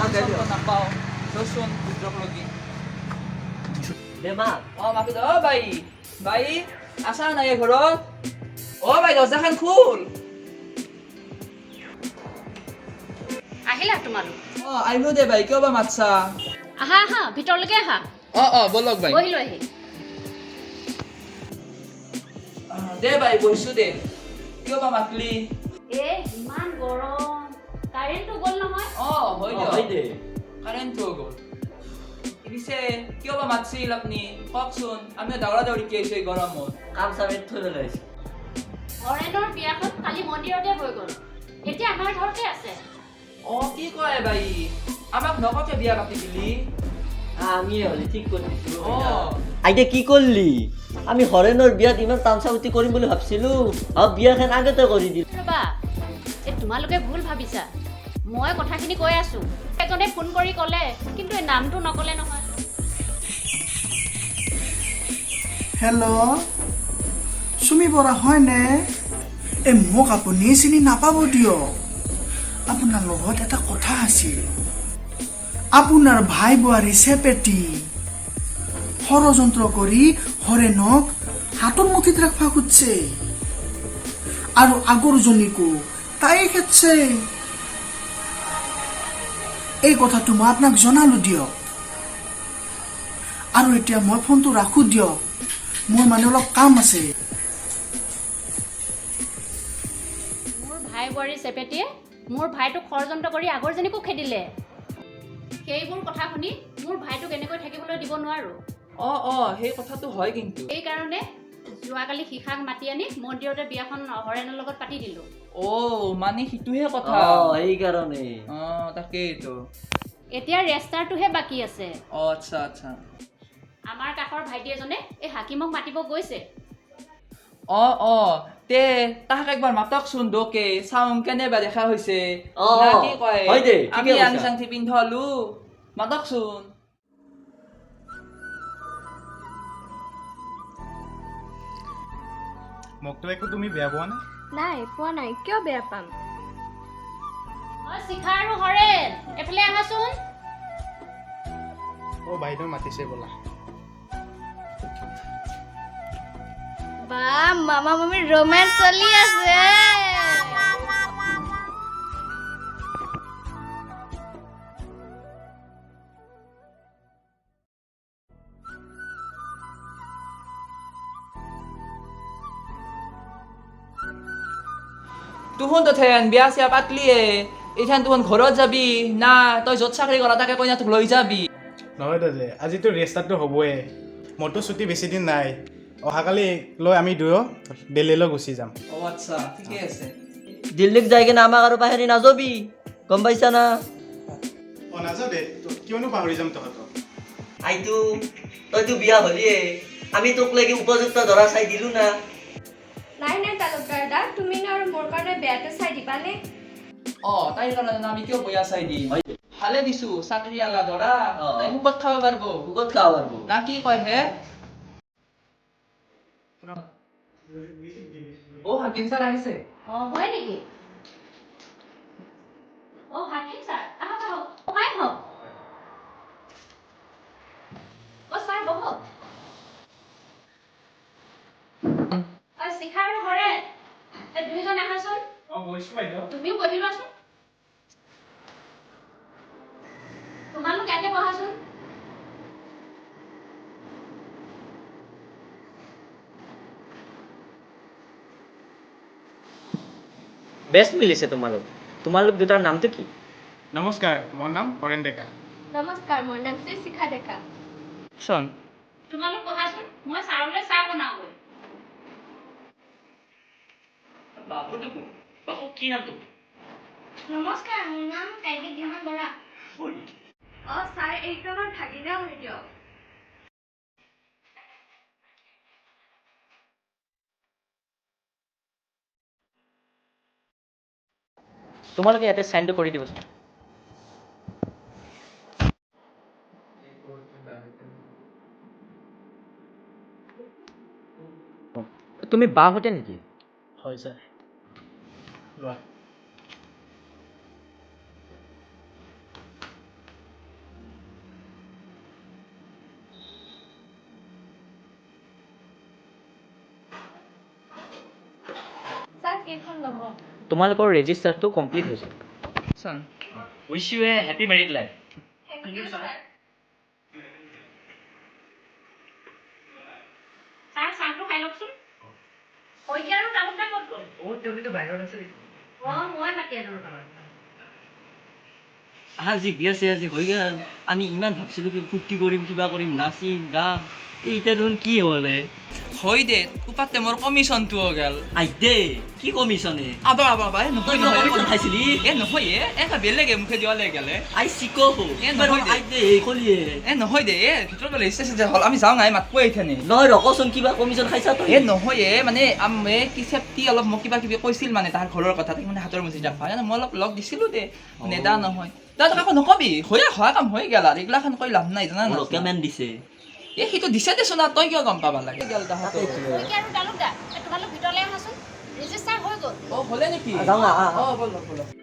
নাপাওঁ ৰচোন পুত্ৰক লগি বেমা মাকে বাই আছা নাই ঘৰত বাই দৰ্জাখন খোল আহিলা তোমালোক আহিলো দে বাই কিয় বা মাতছা আহা আহা ভিতৰলৈকে আহা বলক বাই বহি লৈ আহি দে বাই বহিছো দে কিয় বা মাতলি ইমান গৰম কাৰেণ্টটো গ'ল নহয় হয় দে কাৰেণ্টটো গ'ল পিছে কিয় বা মাতছিল আপুনি কওকচোন আমি দৌৰা দৌৰি কি আহিছো এই গৰমত কাম চামে থৈ পেলাইছে হৰেণৰ বিয়াখন কালি মন্দিৰতে হৈ গ'ল এতিয়া আমাৰ ঘৰতে আছে কি কয় বাই আমাক নককে বিয়া পাতি দিলি আমি হলে ঠিক কৰি দিছো আইতা কি কৰলি আমি হৰেনৰ বিয়াত ইমান তামচাউতি কৰিম বুলি ভাবছিলো আৰু বিয়াখন আগতে কৰি দিল ৰবা তোমালোকে ভুল ভাবিছা মই কথাখিনি কৈ আছো এজনে ফোন কৰি ক'লে কিন্তু এই নামটো নকলে নহয় হেল্ল' চুমি বৰা হয়নে মোক আপুনি চিনি নাপাব দিয়ক আপোনাৰ লগত এটা কথা আছিল আপোনাৰ ভাই বোৱাৰী চেপেটি ষড়যন্ত্ৰ কৰি হৰেণক হাতৰ মুঠিত ৰাখবা খুজিছে আৰু আগৰজনীকো তাই খেদছে এই কথাটো মই আপোনাক জনালো দিয়ক আৰু এতিয়া মই ফোনটো ৰাখো দিয়ক মোৰ মানে অলপ কাম আছে মোৰ ভাই বোৱাৰী চেপেটিয়ে মোৰ ভাইটোক ষড়যন্ত্ৰ কৰি আগৰজনীকো খেদিলে সেইবোৰ কথা শুনি মোৰ ভাইটোক এনেকৈ থাকিবলৈ দিব নোৱাৰো সেই কথাটো হয় কিন্তু সেইকাৰণে যোৱাকালি শিখাক মাতি আনি মন্দিৰতে বিয়াখন হৰেণৰ লগত পাতি দিলো মানে সিটোহে কথা এই কাৰণে তাকেইতো এতিয়া ৰেষ্টাৰটোহে বাকী আছে আচ্ছা আচ্ছা আমাৰ কাষৰ ভাইটি এজনে এই হাকিমক মাতিব গৈছে তে তাহাক একবাৰ মাতকচোন দকে চাওঁ কেনেবা দেখা হৈছে কি কয় হয় দে আমি আং চাংঠি পিন্ধলো মাতকচোন মোকতো একো তুমি বেয়া পোৱা নে নাই পোৱা নাই কিয় বেয়া পাম শিখা আৰু হৰেণ এফালে আহাচোন বাইদেউ মাতিছে বোলা বা মামা মামিৰ ৰোমেন্স চলি আছে তুহন তো থেন বিয়া চিয়া পাতলিয়ে এইখান তুহন ঘৰত যাবি না তই য'ত চাকৰি কৰা তাকে কইনা তোক লৈ যাবি নহয় দাদা আজিতো ৰেষ্টাৰটো হ'বই মোৰতো ছুটি বেছি দিন নাই অহাকালি লৈ আমি দুয়ো দিল্লীলৈ গুচি যাম আচ্ছা ঠিকে আছে দিল্লীত যাই কিনে আমাক আৰু বাহিৰি নাযাবি গম পাইছা না নাযাওঁ দে কিয়নো পাহৰি যাম তহঁতক আইটো তইতো বিয়া হলিয়ে আমি তোক লাগি উপযুক্ত ধৰা চাই দিলো না নাই নাই তালুকদাৰ দা তুমি আৰু মোৰ কাৰণে বেয়াটো চাই দিবানে তাইৰ কাৰণে আমি কিয় বয়া চাই দিম ভালে দিছো চাকৰি আলা ধৰা তাই মুখত খাব পাৰিব ভোকত খাব পাৰবো না কি কয় হে হাকিম ছাৰ আহিছে হয় নেকি হাকিম ছাৰ আহক আহক সহায় হওক ছাৰ বহক শিখা আৰু হৰেণ এই দুইজন আহাচোন তুমিও বহি লোৱাচোন তোমালোক ইয়াতে বহাচোন বেষ্ট মিলিছে তোমালোক দুটাৰ নামটো কি নমস্কাৰ মোৰ নাম হৰেণ ডেকা নমস্কাৰ মোৰ নামটো শিখা ডেকা চন তোমালোক বহাচোন মই ছাৰলৈ চাহ বনাওঁগৈ কি নামটো নমস্কাৰ মোৰ নাম কাইকী ধ্যান বৰা ছাৰ এইজনৰ ভাগিনা হয় দিয়ক তোমালোকে ইয়াতে সাইনটো কৰি দিবচোন তুমি বাহঁতে নেকি হয় ছাৰ লোৱা কেইখন ল'ব তোমালোকৰ ৰেজিষ্টাৰটো কমপ্লিট হৈছে চান wish U A happy married life sir চাহটো খাই লওকচোন শইকীয়া আৰু তালুকদাৰ ক'ত গ'ল মই মাতি আনো আজি বিয়া চিয়া আজি হৈ গ'ল আমি ইমান ভাবছিলো কি ফূৰ্তি কৰিম কিবা কৰিম নাচিম গাম এতিয়া দেখোন কি হ'লে হয় দে উপাতে মোৰ কমিশ্যনটোও গেল আইদে কি কমিছনে আবা নহয় কমিছন খাইছিলি নহয় এটা বেলেগে মুখে দিৱালে গেলে আই চিকো নহয় দে। আইদে কলিয়ে নহয় দে ভিতৰত গ'লে ষ্টেচন হ'ল আমি যাওঁ নাই মাত কৈ থানে নহয় ৰকচোন কিবা কমিছন খাইছা তই নহয় মানে কি চেফটি অলপ মোক কিবা কিবি কৈছিল মানে তাৰ ঘৰৰ কথা তাক মানে হাতৰ মুচি ৰাখা মই অলপ লগ দিছিলোঁ দে নেদা নহয় তই কাকো নকবি হোৱা কাম হৈ গেল আৰু এইগিলাখান কৈ লাভ নাই জানা মোৰকে মেন দিছে সেইটো দিছে দেচোন আৰু তই কিয় গম পাবা লাগে গেল তাহাঁতৰ শইকীয়া আৰু তালুকদাৰ তোমালোক ভিতৰলৈ আহাচোন ৰেজিষ্টাৰ হৈ গ'ল হ'লে নেকি যাওঁ না ব'ল